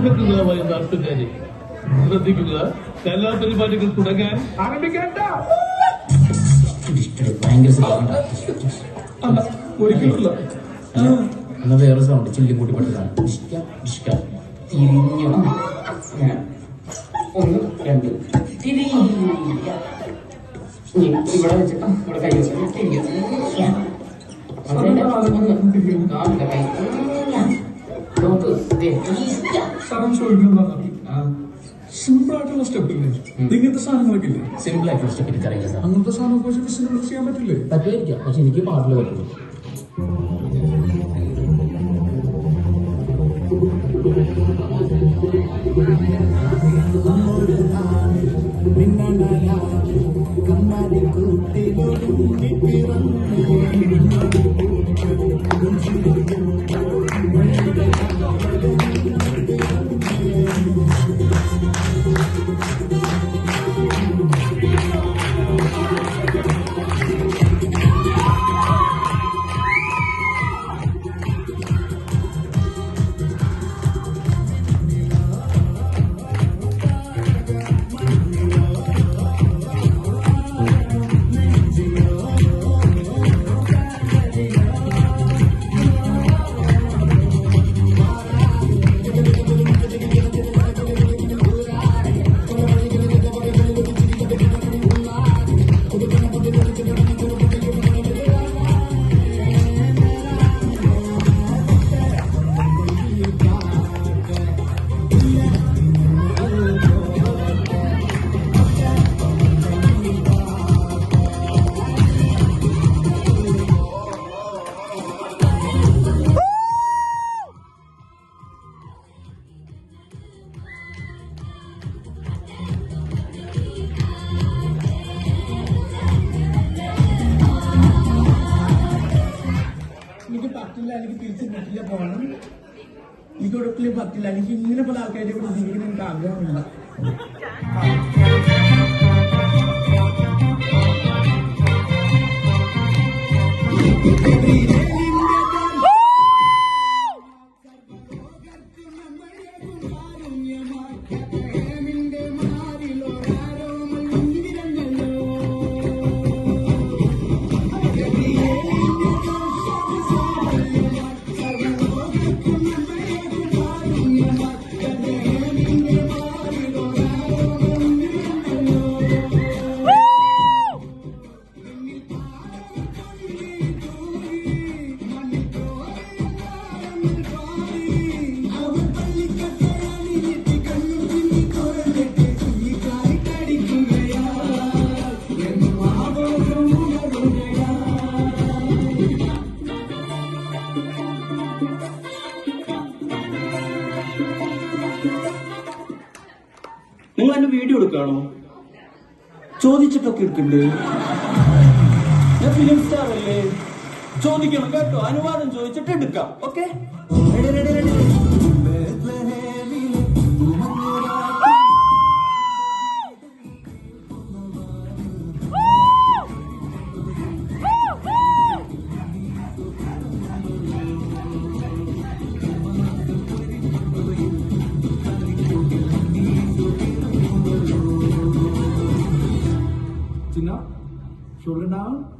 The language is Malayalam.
സ്നേഹത്തിലുള്ളവരായ നാട്ടുകാരെ ശ്രദ്ധിക്കുക. കലാപരിപാടികൾ തുടങ്ങാൻ ആരംഭിക്കേണ്ട. ഒരിക്കലുമില്ല. എന്നാ വേറെ സൗണ്ട് ചില്ലി കൂട്ടി പെട്ടതാണ്. തിരിഞ്ഞു ഒന്ന് രണ്ട് ഇവിടെ വെച്ചിട്ട് ഇവിടെ കൈ സിമ്പിൾ ആയിട്ടുള്ള സ്റ്റെപ്പ് ഇല്ലേ? ഇങ്ങനത്തെ സാധനങ്ങളൊക്കെ ഇല്ലേ? സിമ്പിൾ ആയിട്ടുള്ള സ്റ്റെപ്പ് എനിക്കറിയില്ല സാർ. അങ്ങനത്തെ സാധനം ചെയ്യാൻ പറ്റില്ലേ? പറ്റുമായിരിക്കാം, പക്ഷെ എനിക്ക് പാട്ടിൽ പറ്റുള്ളൂ. എനിക്ക് പറ്റില്ല, എനിക്ക് തിരിച്ച് വീട്ടിലെ പോകണം. എനിക്ക് ഒരിക്കലും പറ്റില്ല. എനിക്ക് ഇങ്ങനെ പല ആൾക്കാരുടെ കൂടെ ജീവിക്കണം എനിക്ക് ആഗ്രഹമില്ല. നിങ്ങൾ എന്നെ വീഡിയോ എടുക്കാണോ? ചോദിച്ചിട്ടൊക്കെ എടുക്കണ്ടേ? ഞാൻ ഫിലിം സ്റ്റാർ അല്ലേ? ചോദിക്കണം കേട്ടോ, അനുവാദം ചോദിച്ചിട്ട് എടുക്കാം. Okay, Shoulder down.